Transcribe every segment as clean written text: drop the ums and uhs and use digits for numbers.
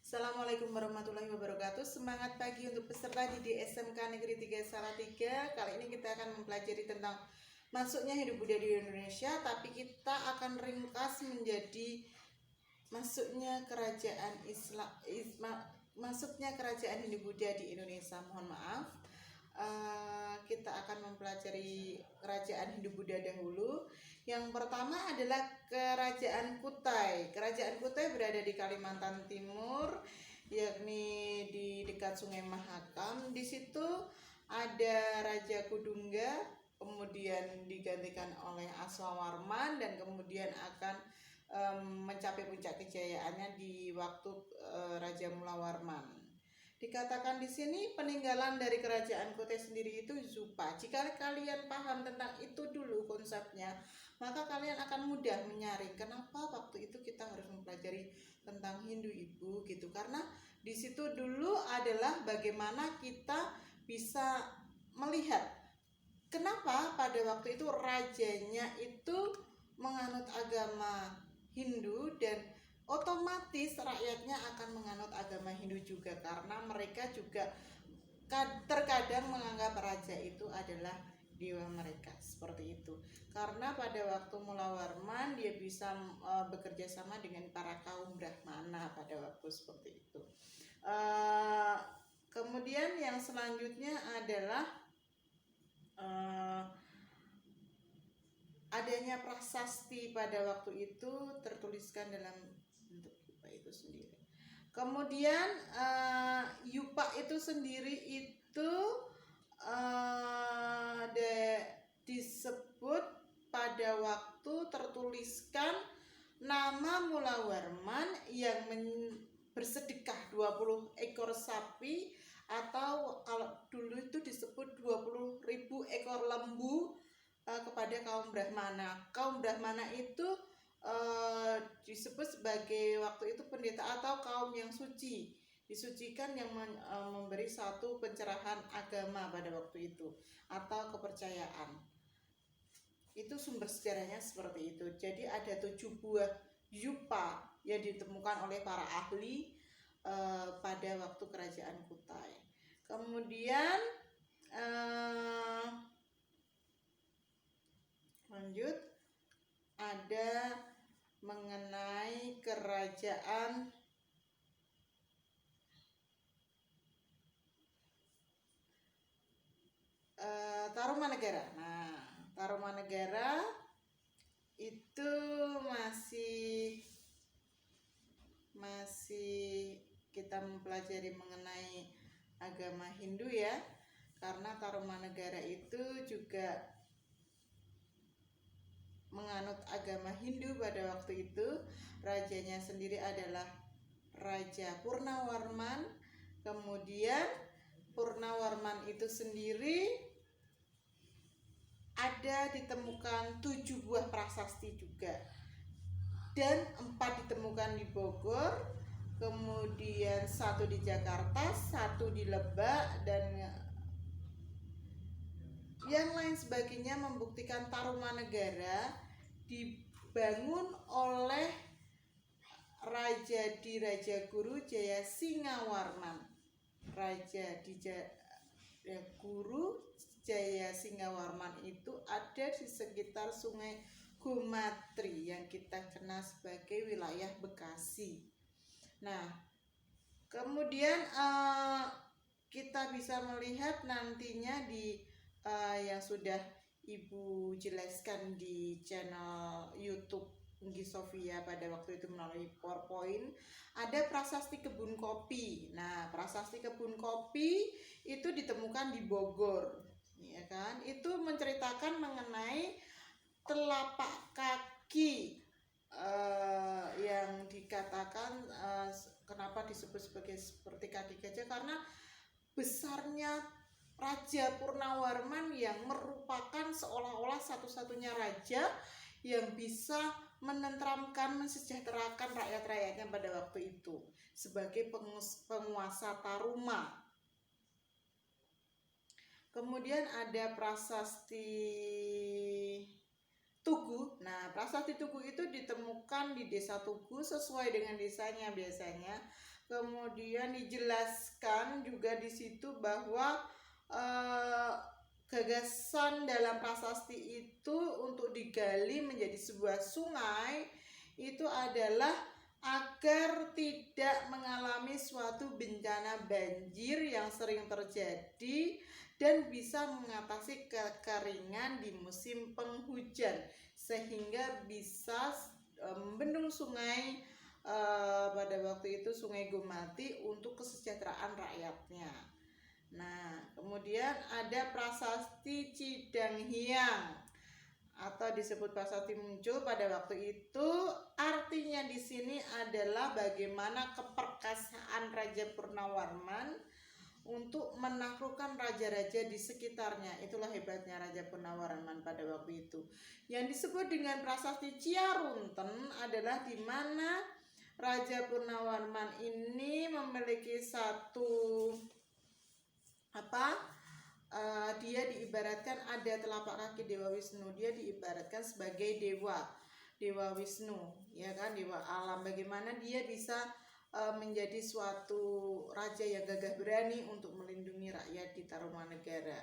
Assalamualaikum warahmatullahi wabarakatuh. Semangat pagi untuk peserta didik SMK Negeri 3 Salatiga. Kali ini kita akan mempelajari tentang masuknya Hindu Buddha di Indonesia, tapi kita akan ringkas menjadi masuknya kerajaan masuknya kerajaan Hindu Buddha di Indonesia. Mohon maaf. Kita akan mempelajari kerajaan Hindu Buddha dahulu. Yang pertama adalah Kerajaan Kutai. Kerajaan Kutai berada di Kalimantan Timur, yakni di dekat Sungai Mahakam. Di situ ada Raja Kudungga, kemudian digantikan oleh Aswawarman, dan kemudian akan mencapai puncak kejayaannya di waktu Raja Mulawarman. Dikatakan di sini peninggalan dari kerajaan Kutai sendiri itu Zupa. Jika kalian paham tentang itu dulu konsepnya, maka kalian akan mudah menyaring kenapa waktu itu kita harus mempelajari tentang Hindu Ibu gitu. Karena di situ dulu adalah bagaimana kita bisa melihat kenapa pada waktu itu rajanya itu menganut agama Hindu, dan otomatis rakyatnya akan menganut agama Hindu juga, karena mereka juga terkadang menganggap raja itu adalah dewa mereka, seperti itu. Karena pada waktu Mulawarman dia bisa bekerja sama dengan para kaum Brahmana pada waktu seperti itu. Kemudian yang selanjutnya adalah adanya prasasti pada waktu itu tertuliskan dalam bentuk yupa itu sendiri. Kemudian yupa itu sendiri itu disebut pada waktu tertuliskan nama Mulawarman yang bersedekah 20 ekor sapi, atau kalau dulu itu disebut 20.000 ekor lembu kepada kaum Brahmana. Kaum Brahmana itu disebut sebagai waktu itu pendeta atau kaum yang suci, disucikan, yang memberi satu pencerahan agama pada waktu itu atau kepercayaan. Itu sumber sejarahnya seperti itu. Jadi ada 7 buah yupa yang ditemukan oleh para ahli pada waktu kerajaan Kutai. Kemudian lanjut, ada mengenai kerajaan Tarumanegara. Nah, Tarumanegara itu masih kita mempelajari mengenai agama Hindu ya, karena Tarumanegara itu juga menganut agama Hindu pada waktu itu. Rajanya sendiri adalah Raja Purnawarman. Kemudian Purnawarman itu sendiri ada ditemukan 7 buah prasasti juga, dan 4 ditemukan di Bogor, kemudian 1 di Jakarta, 1 di Lebak, dan yang lain sebagainya, membuktikan Tarumanegara dibangun oleh Raja Guru Jaya Singawarman. Raja Guru Jaya Singawarman itu ada di sekitar Sungai Gomatri yang kita kenal sebagai wilayah Bekasi. Nah, kemudian kita bisa melihat nantinya di yang sudah Ibu jelaskan di channel YouTube Nggi Sofia pada waktu itu melalui PowerPoint, ada prasasti kebun kopi. Nah, prasasti kebun kopi itu ditemukan di Bogor, ya kan? Itu menceritakan mengenai telapak kaki yang dikatakan kenapa disebut seperti kaki gajah, karena besarnya Raja Purnawarman yang merupakan seolah-olah satu-satunya raja yang bisa menenteramkan, mensejahterakan rakyat-rakyatnya pada waktu itu sebagai penguasa Taruma. Kemudian ada prasasti Tugu. Nah, prasasti Tugu itu ditemukan di desa Tugu sesuai dengan desanya biasanya. Kemudian dijelaskan juga di situ bahwa gagasan dalam prasasti itu untuk digali menjadi sebuah sungai itu adalah agar tidak mengalami suatu bencana banjir yang sering terjadi dan bisa mengatasi kekeringan di musim penghujan sehingga bisa membendung sungai pada waktu itu Sungai Gomati untuk kesejahteraan rakyatnya. Nah, kemudian ada prasasti Cidanghyang atau disebut prasasti muncul pada waktu itu. Artinya di sini adalah bagaimana keperkasaan Raja Purnawarman untuk menaklukkan raja-raja di sekitarnya. Itulah hebatnya Raja Purnawarman pada waktu itu. Yang disebut dengan prasasti Ciarunten adalah di mana Raja Purnawarman ini memiliki satu dia diibaratkan ada telapak kaki Dewa Wisnu. Dia diibaratkan sebagai Dewa Wisnu, ya kan, dewa alam. Bagaimana dia bisa menjadi suatu raja yang gagah berani untuk melindungi rakyat di Tarumanegara.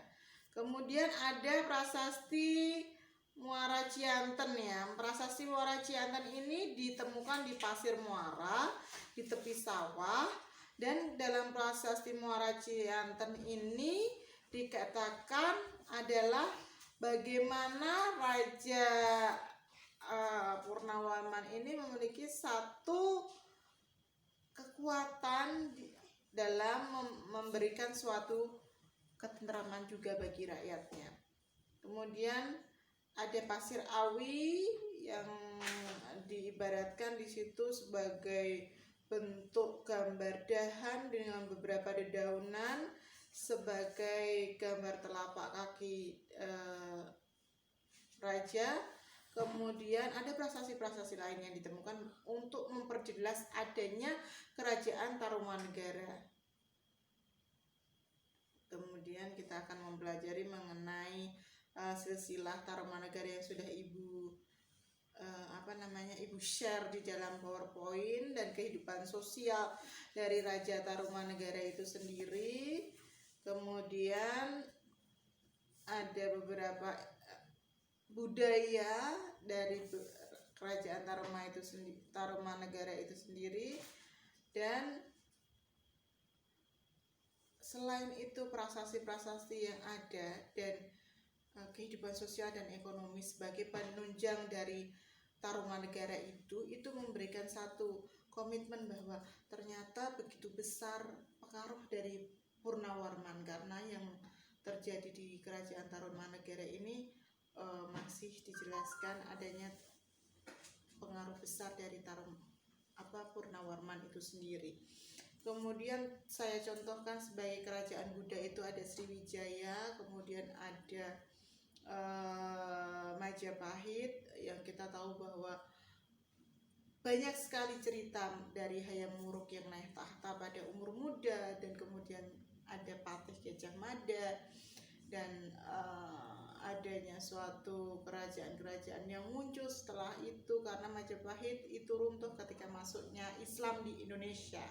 Kemudian ada prasasti Muara Cianten ya. Prasasti Muara Cianten ini ditemukan di Pasir Muara, di tepi sawah. Dan dalam prasasti Muara Cianten ini dikatakan adalah bagaimana Raja Purnawarman ini memiliki satu kekuatan dalam memberikan suatu ketentraman juga bagi rakyatnya. Kemudian ada Pasir Awi yang diibaratkan di situ sebagai bentuk gambar dahan dengan beberapa dedaunan sebagai gambar telapak kaki raja. Kemudian ada prasasti-prasasti lain yang ditemukan untuk memperjelas adanya kerajaan Tarumanegara. Kemudian kita akan mempelajari mengenai silsilah Tarumanegara yang sudah Ibu share di dalam PowerPoint, dan kehidupan sosial dari Raja Tarumanegara itu sendiri. Kemudian ada beberapa budaya dari kerajaan Tarumanegara itu sendiri, dan selain itu prasasti-prasasti yang ada dan kehidupan sosial dan ekonomi sebagai penunjang dari Tarumanegara itu memberikan satu komitmen bahwa ternyata begitu besar pengaruh dari Purnawarman, karena yang terjadi di kerajaan Tarumanegara ini masih dijelaskan adanya pengaruh besar dari Purnawarman itu sendiri. Kemudian saya contohkan sebagai kerajaan Buddha itu ada Sriwijaya, kemudian ada Majapahit, yang kita tahu bahwa banyak sekali cerita dari Hayam Wuruk yang naik tahta pada umur muda, dan kemudian ada Patih Gajah Mada, dan adanya suatu kerajaan-kerajaan yang muncul setelah itu karena Majapahit itu runtuh ketika masuknya Islam di Indonesia.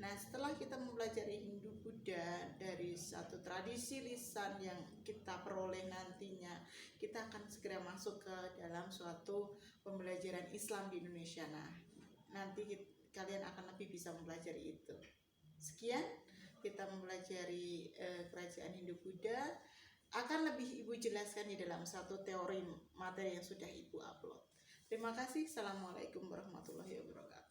Nah, setelah kita mempelajari Hindu Buddha dari satu tradisi lisan yang kita peroleh nantinya, kita akan segera masuk ke dalam suatu pembelajaran Islam di Indonesia. Nah, nanti kalian akan lebih bisa mempelajari itu. Sekian kita mempelajari kerajaan Hindu Buddha. Akan lebih Ibu jelaskan di dalam satu teori materi yang sudah Ibu upload. Terima kasih. Assalamualaikum warahmatullahi wabarakatuh.